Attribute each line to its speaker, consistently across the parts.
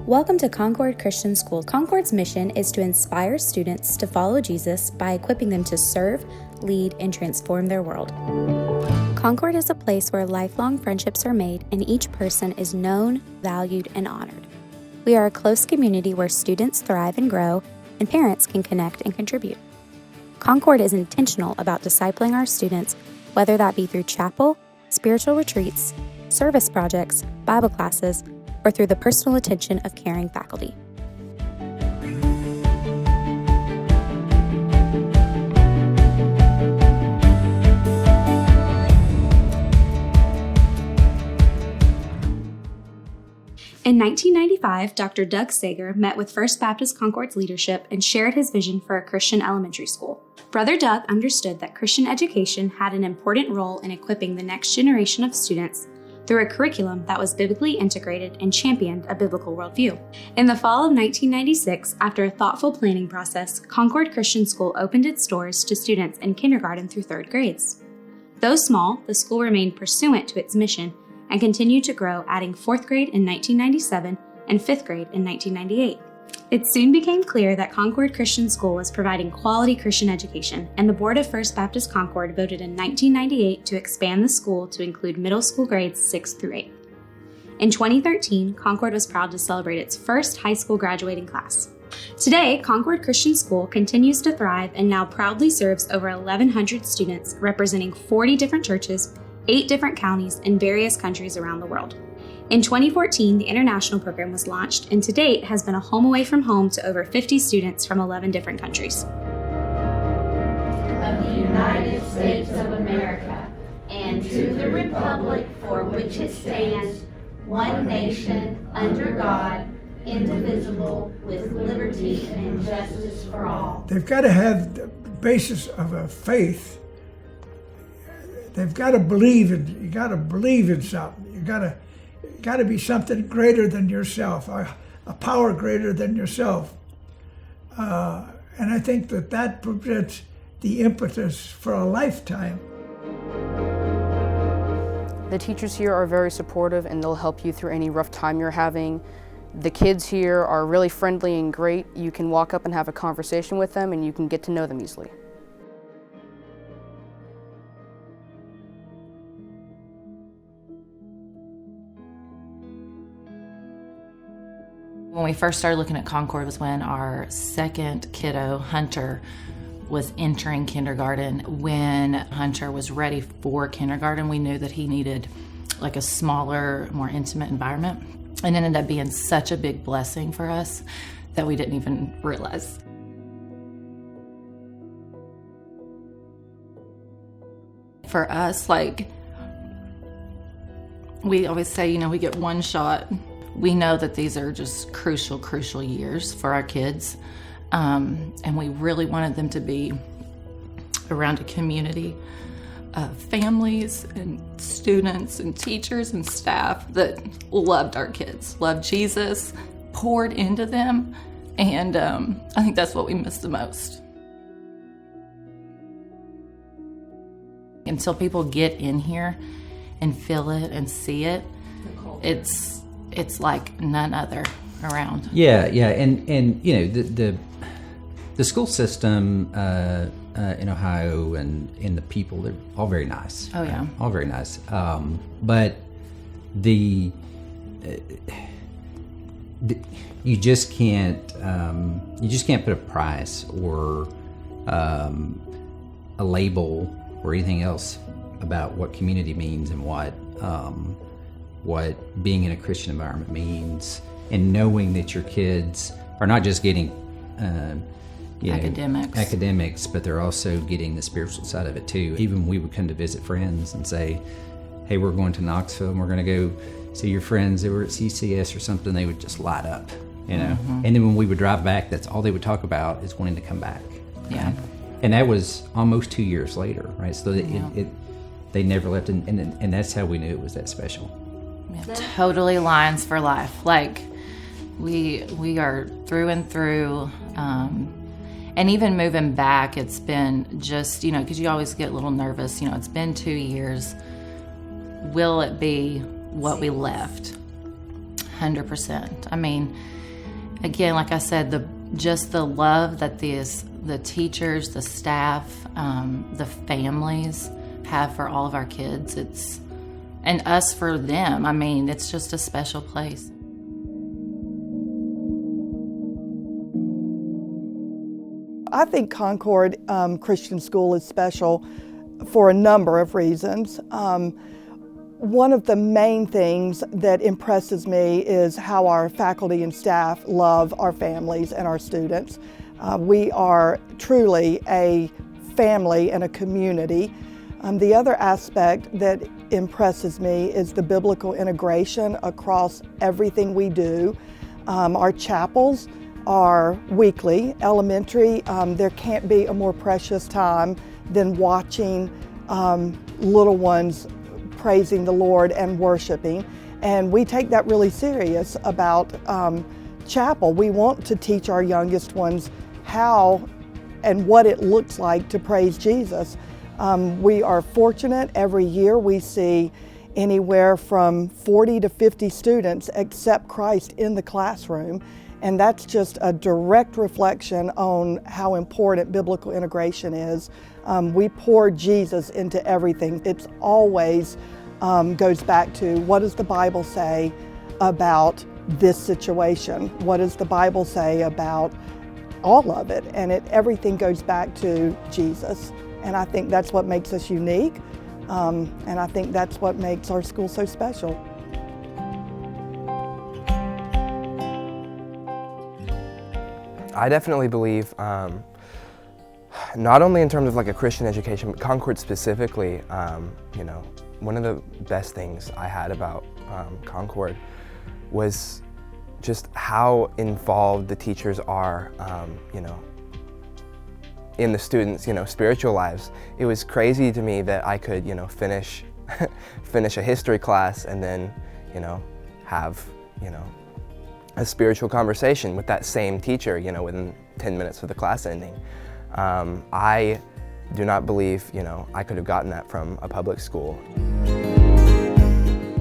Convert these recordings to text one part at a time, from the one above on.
Speaker 1: Welcome to Concord Christian School. Concord's mission is to inspire students to follow Jesus by equipping them to serve, lead, and transform their world. Concord is a place where lifelong friendships are made and each person is known, valued, and honored. We are a close community where students thrive and grow, and parents can connect and contribute. Concord is intentional about discipling our students, whether that be through chapel, spiritual retreats, service projects, Bible classes, or through the personal attention of caring faculty. In 1995, Dr. Doug Sager met with First Baptist Concord's leadership and shared his vision for a Christian elementary school. Brother Doug understood that Christian education had an important role in equipping the next generation of students through a curriculum that was biblically integrated and championed a biblical worldview. In the fall of 1996, after a thoughtful planning process, Concord Christian School opened its doors to students in kindergarten through third grades. Though small, the school remained pursuant to its mission and continued to grow, adding fourth grade in 1997 and fifth grade in 1998. It soon became clear that Concord Christian School was providing quality Christian education, and the board of First Baptist Concord voted in 1998 to expand the school to include middle school grades 6 through 8. In 2013, Concord was proud to celebrate its first high school graduating class. Today, Concord Christian School continues to thrive and now proudly serves over 1,100 students representing 40 different churches, 8 different counties, and various countries around the world. In 2014, the international program was launched and to date has been a home away from home to over 50 students from 11 different countries.
Speaker 2: Of the United States of America, and to the republic for which it stands, one nation, under God, indivisible, with liberty and justice for all.
Speaker 3: They've got to have the basis of a faith. They've got to believe in, you got to believe in something. You got to be something greater than yourself, a power greater than yourself. And I think that presents the impetus for a lifetime.
Speaker 4: The teachers here are very supportive and they'll help you through any rough time you're having. The kids here are really friendly and great. You can walk up and have a conversation with them and you can get to know them easily.
Speaker 5: When we first started looking at Concord was when our second kiddo, Hunter, was entering kindergarten. When Hunter was ready for kindergarten, we knew that he needed like a smaller, more intimate environment. And it ended up being such a big blessing for us that we didn't even realize. For us, like, we always say, we get one shot. We know that these are just crucial years for our kids. And we really wanted them to be around a community of families and students and teachers and staff that loved our kids, loved Jesus, poured into them. And I think that's what we miss the most. Until people get in here and feel it and see it, it's like none other around.
Speaker 6: Yeah, and the school system in Ohio and the people, they're all very nice.
Speaker 5: Oh yeah,
Speaker 6: all very nice. But you just can't put a price or a label or anything else about what community means and what being in a Christian environment means, and knowing that your kids are not just getting academics, but they're also getting the spiritual side of it too. Even we would come to visit friends and say, hey, we're going to Knoxville and we're going to go see your friends. They were at CCS or something. They would just light up, Mm-hmm. And then when we would drive back, that's all they would talk about is wanting to come back.
Speaker 5: Yeah.
Speaker 6: And that was almost 2 years later, right? So they never left, and that's how we knew it was that special.
Speaker 5: Yeah, totally lines for life. Like we are through and through. And even moving back, it's been just, because you always get a little nervous. It's been 2 years. Will it be what we left? 100%. I mean, again, like I said, just the love that the teachers, the staff, the families have for all of our kids, and us for them. I mean, it's just a special place.
Speaker 7: I think Concord Christian School is special for a number of reasons. One of the main things that impresses me is how our faculty and staff love our families and our students. We are truly a family and a community. The other aspect that impresses me is the biblical integration across everything we do. Our chapels are weekly. Elementary, there can't be a more precious time than watching little ones praising the Lord and worshiping. And we take that really serious about chapel. We want to teach our youngest ones how and what it looks like to praise Jesus. We are fortunate. Every year we see anywhere from 40 to 50 students accept Christ in the classroom. And that's just a direct reflection on how important biblical integration is. We pour Jesus into everything. It's always goes back to, what does the Bible say about this situation? What does the Bible say about all of it? And everything goes back to Jesus. And I think that's what makes us unique. And I think that's what makes our school so special.
Speaker 8: I definitely believe, not only in terms of like a Christian education, but Concord specifically, one of the best things I had about Concord was just how involved the teachers are, in the students, spiritual lives. It was crazy to me that I could, finish a history class and then, have, a spiritual conversation with that same teacher, within 10 minutes of the class ending. I do not believe, I could have gotten that from a public school.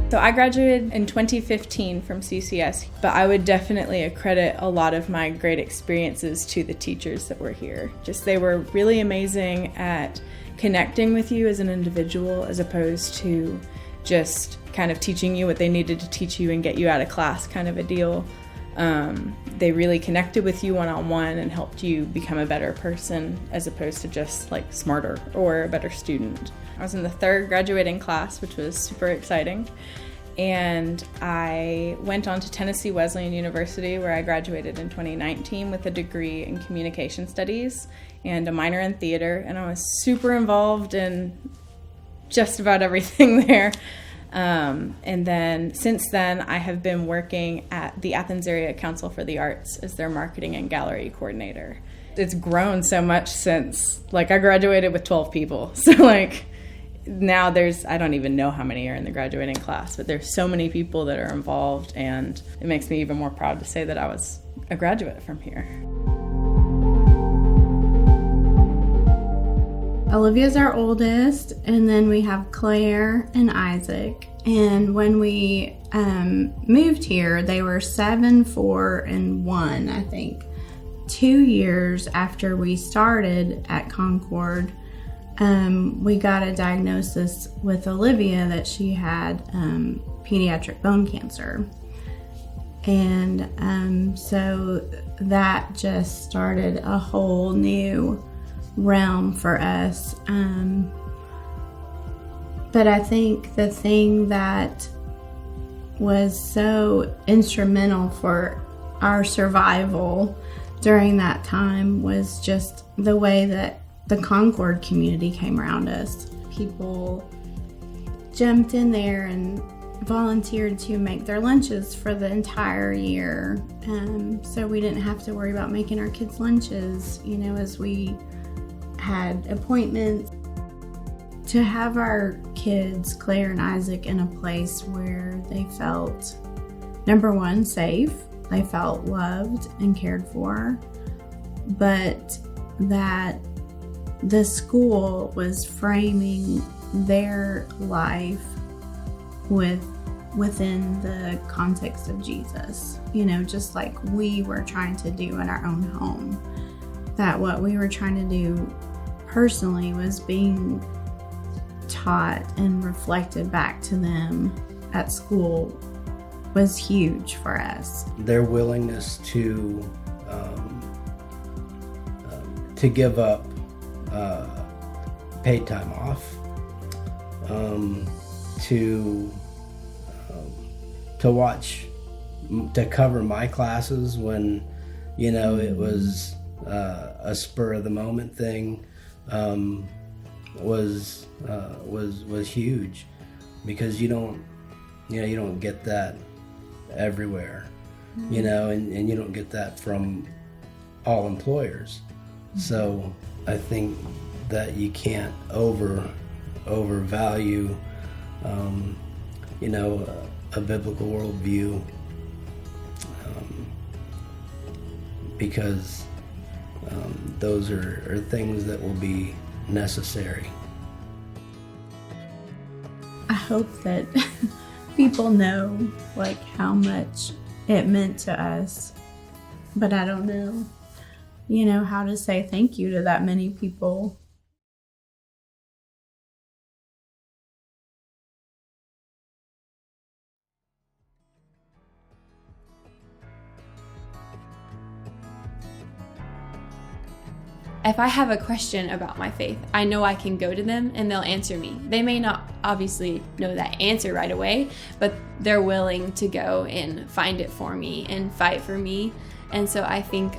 Speaker 9: So I graduated in 2015 from CCS, but I would definitely accredit a lot of my great experiences to the teachers that were here. They were really amazing at connecting with you as an individual, as opposed to just kind of teaching you what they needed to teach you and get you out of class kind of a deal. They really connected with you one-on-one and helped you become a better person, as opposed to just like smarter or a better student. I was in the 3rd graduating class, which was super exciting. And I went on to Tennessee Wesleyan University, where I graduated in 2019 with a degree in communication studies and a minor in theater. And I was super involved in just about everything there. And then since then, I have been working at the Athens Area Council for the Arts as their marketing and gallery coordinator. It's grown so much since, I graduated with 12 people. So now I don't even know how many are in the graduating class, but there's so many people that are involved, and it makes me even more proud to say that I was a graduate from here.
Speaker 1: Olivia's our oldest, and then we have Claire and Isaac. And when we moved here, they were 7, 4, and 1, I think. 2 years after we started at Concord, we got a diagnosis with Olivia that she had pediatric bone cancer. And so that just started a whole new realm for us. But I think the thing that was so instrumental for our survival during that time was just the way that the Concord community came around us. People jumped in there and volunteered to make their lunches for the entire year. So we didn't have to worry about making our kids lunches, as we had appointments. To have our kids, Claire and Isaac, in a place where they felt, number one, safe, they felt loved and cared for, but that the school was framing their life with
Speaker 9: within the context of Jesus, just like we were trying to do in our own home. That what we were trying to do personally was being taught and reflected back to them at school was huge for us.
Speaker 10: Their willingness to give up paid time off, to watch, to cover my classes when, it was a spur of the moment thing, was huge, because you don't get that everywhere, and you don't get that from all employers. So I think that you can't overvalue, a biblical worldview, because those are things that will be necessary.
Speaker 9: I hope that people know how much it meant to us, but I don't know, how to say thank you to that many people.
Speaker 1: If I have a question about my faith, I know I can go to them and they'll answer me. They may not obviously know that answer right away, but they're willing to go and find it for me and fight for me. And so I think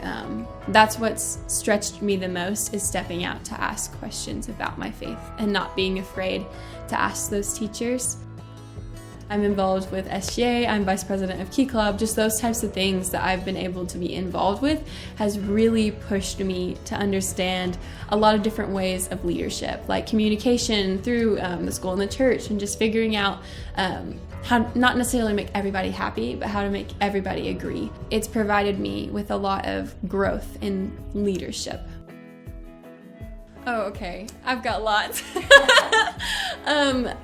Speaker 1: that's what's stretched me the most, is stepping out to ask questions about my faith and not being afraid to ask those teachers. I'm involved with SGA, I'm vice president of Key Club. Just those types of things that I've been able to be involved with has really pushed me to understand a lot of different ways of leadership, like communication through the school and the church, and just figuring out how not necessarily make everybody happy, but how to make everybody agree. It's provided me with a lot of growth in leadership. Oh, okay. I've got lots.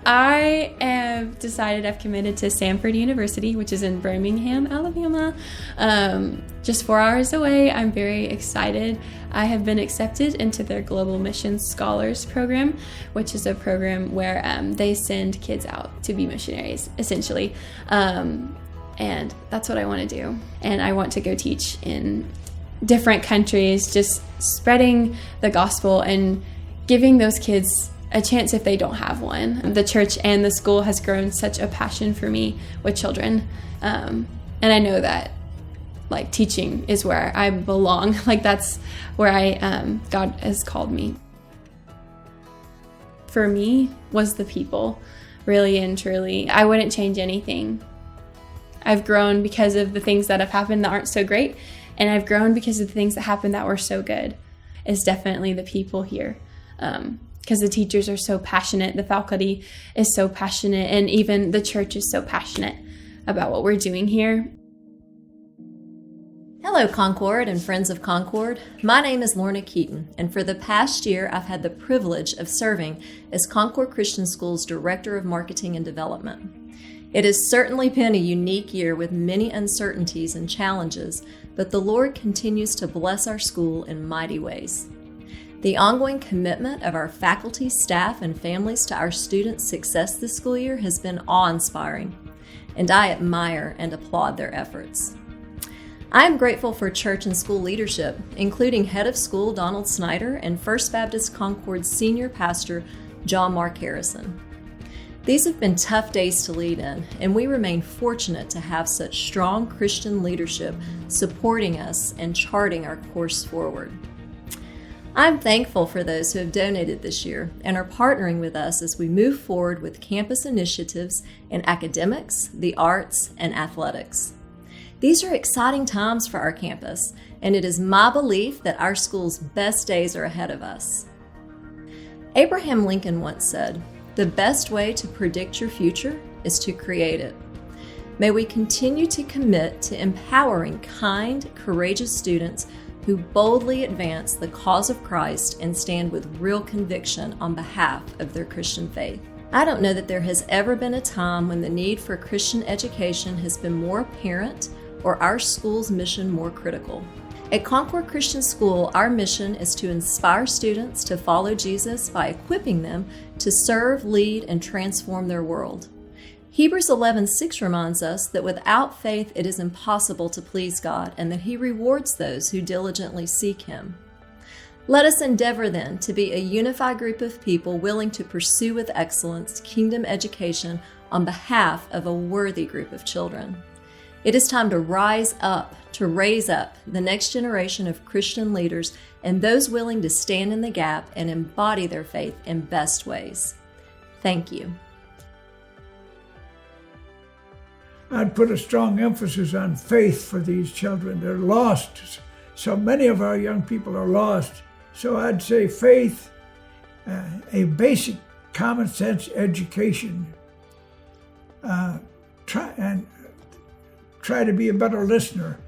Speaker 1: I have decided I've committed to Samford University, which is in Birmingham, Alabama. Just 4 hours away. I'm very excited. I have been accepted into their Global Missions Scholars program, which is a program where they send kids out to be missionaries, essentially. And that's what I want to do. And I want to go teach in different countries, just spreading the gospel and giving those kids a chance if they don't have one. The church and the school has grown such a passion for me with children. And I know that teaching is where I belong. That's where God has called me. For me was the people, really and truly. I wouldn't change anything. I've grown because of the things that have happened that aren't so great. And I've grown because of the things that happened that were so good. It's definitely the people here. Because the teachers are so passionate, the faculty is so passionate, and even the church is so passionate about what we're doing here.
Speaker 11: Hello, Concord and friends of Concord. My name is Lorna Keaton, and for the past year, I've had the privilege of serving as Concord Christian School's Director of Marketing and Development. It has certainly been a unique year with many uncertainties and challenges, but the Lord continues to bless our school in mighty ways. The ongoing commitment of our faculty, staff, and families to our students' success this school year has been awe-inspiring, and I admire and applaud their efforts. I am grateful for church and school leadership, including Head of School Donald Snyder and First Baptist Concord's Senior Pastor John Mark Harrison. These have been tough days to lead in, and we remain fortunate to have such strong Christian leadership supporting us and charting our course forward. I'm thankful for those who have donated this year and are partnering with us as we move forward with campus initiatives in academics, the arts, and athletics. These are exciting times for our campus, and it is my belief that our school's best days are ahead of us. Abraham Lincoln once said, "The best way to predict your future is to create it." May we continue to commit to empowering kind, courageous students who boldly advance the cause of Christ and stand with real conviction on behalf of their Christian faith. I don't know that there has ever been a time when the need for Christian education has been more apparent or our school's mission more critical. At Concord Christian School, our mission is to inspire students to follow Jesus by equipping them to serve, lead, and transform their world. Hebrews 11:6 reminds us that without faith it is impossible to please God, and that He rewards those who diligently seek Him. Let us endeavor then to be a unified group of people willing to pursue with excellence kingdom education on behalf of a worthy group of children. It is time to rise up, to raise up the next generation of Christian leaders and those willing to stand in the gap and embody their faith in best ways. Thank you.
Speaker 3: I'd put a strong emphasis on faith for these children. They're lost. So many of our young people are lost. So I'd say faith, a basic common sense education, try to be a better listener.